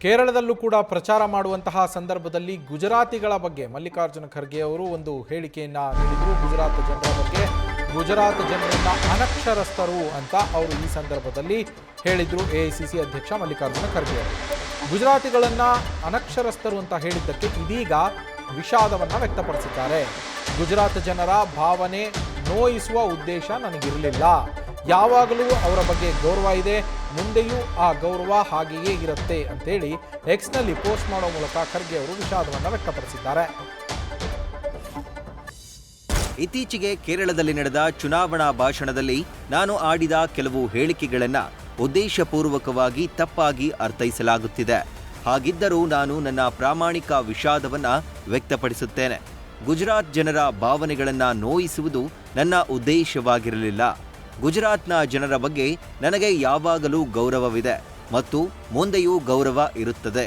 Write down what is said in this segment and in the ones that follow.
ಕೇರಳದಲ್ಲೂ ಕೂಡ ಪ್ರಚಾರ ಮಾಡುವಂತಹ ಸಂದರ್ಭದಲ್ಲಿ ಗುಜರಾತಿಗಳ ಬಗ್ಗೆ ಮಲ್ಲಿಕಾರ್ಜುನ ಖರ್ಗೆ ಅವರು ಒಂದು ಹೇಳಿಕೆಯನ್ನ ನೀಡಿದರು. ಗುಜರಾತ್ ಜನರ ಬಗ್ಗೆ, ಗುಜರಾತ್ ಜನರನ್ನ ಅನಕ್ಷರಸ್ಥರು ಅಂತ ಅವರು ಈ ಸಂದರ್ಭದಲ್ಲಿ ಹೇಳಿದ್ರು. ಎಐಸಿಸಿ ಅಧ್ಯಕ್ಷ ಮಲ್ಲಿಕಾರ್ಜುನ ಖರ್ಗೆ ಅವರು ಗುಜರಾತಿಗಳನ್ನ ಅನಕ್ಷರಸ್ಥರು ಅಂತ ಹೇಳಿದ್ದಕ್ಕೆ ಇದೀಗ ವಿಷಾದವನ್ನ ವ್ಯಕ್ತಪಡಿಸಿದ್ದಾರೆ. ಗುಜರಾತ್ ಜನರ ಭಾವನೆ ನೋಯಿಸುವ ಉದ್ದೇಶ ನನಗಿರಲಿಲ್ಲ. ಯಾವಾಗಲೂ ಅವರ ಬಗ್ಗೆ ಗೌರವ ಇದೆ, ಮುಂದೆಯೂ ಆ ಗೌರವ ಹಾಗೆಯೇ ಇರುತ್ತೆ ಅಂತೇಳಿ ಎಕ್ಸ್ನಲ್ಲಿ ಪೋಸ್ಟ್ ಮಾಡೋ ಮೂಲಕ ಖರ್ಗೆ ಅವರು ವಿಷಾದವನ್ನು ವ್ಯಕ್ತಪಡಿಸಿದ್ದಾರೆ. ಇತ್ತೀಚೆಗೆ ಕೇರಳದಲ್ಲಿ ನಡೆದ ಚುನಾವಣಾ ಭಾಷಣದಲ್ಲಿ ನಾನು ಆಡಿದ ಕೆಲವು ಹೇಳಿಕೆಗಳನ್ನು ಉದ್ದೇಶಪೂರ್ವಕವಾಗಿ ತಪ್ಪಾಗಿ ಅರ್ಥೈಸಲಾಗುತ್ತಿದೆ. ಹಾಗಿದ್ದರೂ ನಾನು ನನ್ನ ಪ್ರಾಮಾಣಿಕ ವಿಷಾದವನ್ನು ವ್ಯಕ್ತಪಡಿಸುತ್ತೇನೆ. ಗುಜರಾತ್ ಜನರ ಭಾವನೆಗಳನ್ನು ನೋಯಿಸುವುದು ನನ್ನ ಉದ್ದೇಶವಾಗಿರಲಿಲ್ಲ. ಗುಜರಾತ್ನ ಜನರ ಬಗ್ಗೆ ನನಗೆ ಯಾವಾಗಲೂ ಗೌರವವಿದೆ ಮತ್ತು ಮುಂದೆಯೂ ಗೌರವ ಇರುತ್ತದೆ.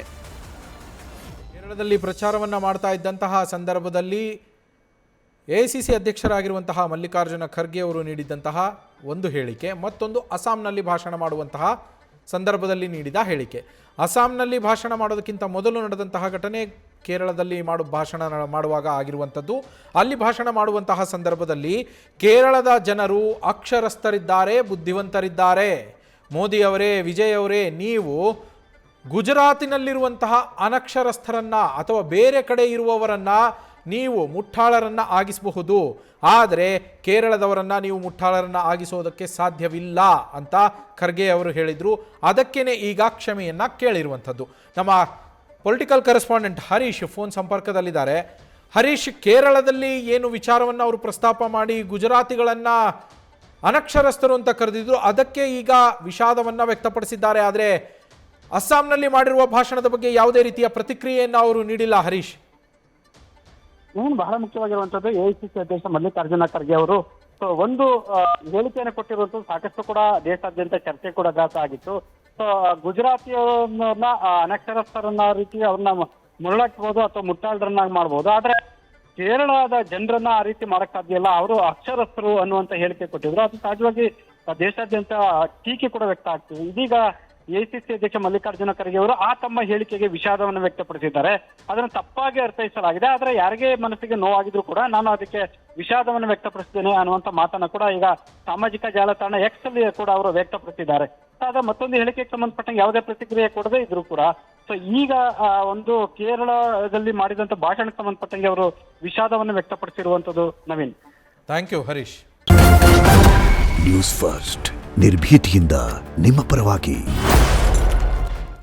ಕೇರಳದಲ್ಲಿ ಪ್ರಚಾರವನ್ನ ಮಾಡ್ತಾ ಇದ್ದಂತಹ ಸಂದರ್ಭದಲ್ಲಿ ಎಐಸಿಸಿ ಅಧ್ಯಕ್ಷರಾಗಿರುವಂತಹ ಮಲ್ಲಿಕಾರ್ಜುನ ಖರ್ಗೆ ಅವರು ನೀಡಿದಂತಹ ಒಂದು ಹೇಳಿಕೆ, ಮತ್ತೊಂದು ಅಸ್ಸಾಂನಲ್ಲಿ ಭಾಷಣ ಮಾಡುವಂತಹ ಸಂದರ್ಭದಲ್ಲಿ ನೀಡಿದ ಹೇಳಿಕೆ. ಅಸ್ಸಾಂನಲ್ಲಿ ಭಾಷಣ ಮಾಡೋದಕ್ಕಿಂತ ಮೊದಲು ನಡೆದಂತಹ ಘಟನೆ ಕೇರಳದಲ್ಲಿ ಭಾಷಣ ಮಾಡುವಾಗ ಆಗಿರುವಂಥದ್ದು. ಅಲ್ಲಿ ಭಾಷಣ ಮಾಡುವಂತಹ ಸಂದರ್ಭದಲ್ಲಿ ಕೇರಳದ ಜನರು ಅಕ್ಷರಸ್ಥರಿದ್ದಾರೆ, ಬುದ್ಧಿವಂತರಿದ್ದಾರೆ. ಮೋದಿ ಅವರೇ, ವಿಜಯ್ ಅವರೇ, ನೀವು ಗುಜರಾತಿನಲ್ಲಿರುವಂತಹ ಅನಕ್ಷರಸ್ಥರನ್ನ ಅಥವಾ ಬೇರೆ ಕಡೆ ಇರುವವರನ್ನ ನೀವು ಮುಠಾಳರನ್ನ ಆಗಿಸಬಹುದು, ಆದರೆ ಕೇರಳದವರನ್ನ ನೀವು ಮುಠಾಳರನ್ನ ಆಗಿಸೋದಕ್ಕೆ ಸಾಧ್ಯವಿಲ್ಲ ಅಂತ ಖರ್ಗೆ ಅವರು ಹೇಳಿದ್ರು. ಅದಕ್ಕೇನೆ ಈಗ ಕ್ಷಮೆಯನ್ನ ಕೇಳಿರುವಂಥದ್ದು. ನಮ್ಮ ಪೊಲಿಟಿಕಲ್ ಕರೆಸ್ಪಾಂಡೆಂಟ್ ಹರೀಶ್ ಫೋನ್ ಸಂಪರ್ಕದಲ್ಲಿದ್ದಾರೆ. ಹರೀಶ್, ಕೇರಳದಲ್ಲಿ ಏನು ವಿಚಾರವನ್ನು ಅವರು ಪ್ರಸ್ತಾಪ ಮಾಡಿ ಗುಜರಾತಿಗಳನ್ನ ಅನಕ್ಷರಸ್ಥರು ಅಂತ ಕರೆದಿದ್ರು, ಅದಕ್ಕೆ ಈಗ ವಿಷಾದವನ್ನ ವ್ಯಕ್ತಪಡಿಸಿದ್ದಾರೆ. ಆದರೆ ಅಸ್ಸಾಂನಲ್ಲಿ ಮಾಡಿರುವ ಭಾಷಣದ ಬಗ್ಗೆ ಯಾವುದೇ ರೀತಿಯ ಪ್ರತಿಕ್ರಿಯೆಯನ್ನು ಅವರು ನೀಡಿಲ್ಲ. ಹರೀಶ್, ಬಹಳ ಮುಖ್ಯವಾಗಿರುವಂತದ್ದು ಎಐಸಿಸಿ ಅಧ್ಯಕ್ಷ ಮಲ್ಲಿಕಾರ್ಜುನ ಖರ್ಗೆ ಅವರು ಒಂದು ಹೇಳಿಕೆಯನ್ನು ಕೊಟ್ಟಿರುವಂತದ್ದು ಸಾಕಷ್ಟು ಕೂಡ ದೇಶಾದ್ಯಂತ ಚರ್ಚೆ ಕೂಡ ಗ್ರಾಸ ಆಗಿತ್ತು. ಗುಜರಾತಿಯವ್ರನ್ನ ಅನಕ್ಷರಸ್ಥರನ್ನ ರೀತಿ ಅವ್ರನ್ನ ಮುರಳಾಕ್ಬಹುದು ಅಥವಾ ಮುಟ್ಟಾಳರನ್ನಾಗಿ ಮಾಡ್ಬೋದು, ಆದ್ರೆ ಕೇರಳದ ಜನರನ್ನ ಆ ರೀತಿ ಮಾಡಕ್ ಸಾಧ್ಯ ಇಲ್ಲ, ಅವರು ಅಕ್ಷರಸ್ಥರು ಅನ್ನುವಂತ ಹೇಳಿಕೆ ಕೊಟ್ಟಿದ್ರು. ಅದು ಸಹಜವಾಗಿ ದೇಶಾದ್ಯಂತ ಟೀಕೆ ಕೂಡ ವ್ಯಕ್ತ ಆಗ್ತಿದೆ. ಇದೀಗ ಎಐಸಿಸಿ ಅಧ್ಯಕ್ಷ ಮಲ್ಲಿಕಾರ್ಜುನ ಖರ್ಗೆ ಅವರು ಆ ತಮ್ಮ ಹೇಳಿಕೆಗೆ ವಿಷಾದವನ್ನು ವ್ಯಕ್ತಪಡಿಸಿದ್ದಾರೆ. ಅದನ್ನು ತಪ್ಪಾಗಿ ಅರ್ಥೈಸಲಾಗಿದೆ, ಆದ್ರೆ ಯಾರಿಗೆ ಮನಸ್ಸಿಗೆ ನೋವಾಗಿದ್ರು ಕೂಡ ನಾನು ಅದಕ್ಕೆ ವಿಷಾದವನ್ನು ವ್ಯಕ್ತಪಡಿಸಿದ್ದೇನೆ ಅನ್ನುವಂತ ಮಾತನ್ನ ಕೂಡ ಈಗ ಸಾಮಾಜಿಕ ಜಾಲತಾಣ ಎಕ್ಸ್ ಅಲ್ಲಿ ಕೂಡ ಅವರು ವ್ಯಕ್ತಪಡಿಸಿದ್ದಾರೆ. ಆದ್ರೆ ಮತ್ತೊಂದು ಹೇಳಿಕೆಗೆ ಸಂಬಂಧಪಟ್ಟಂಗೆ ಯಾವುದೇ ಪ್ರತಿಕ್ರಿಯೆ ಕೊಡದೇ ಇದ್ರು ಕೂಡ ಈಗ ಒಂದು ಕೇರಳದಲ್ಲಿ ಮಾಡಿದಂತ ಭಾಷಣಕ್ಕೆ ಸಂಬಂಧಪಟ್ಟಂಗೆ ಅವರು ವಿಷಾದವನ್ನು ವ್ಯಕ್ತಪಡಿಸಿರುವಂತದ್ದು. Naveen, thank you. Harish, news first ನಿರ್ಭೀತಿಯಿಂದ ನಿಮ್ಮ ಪರವಾಗಿ.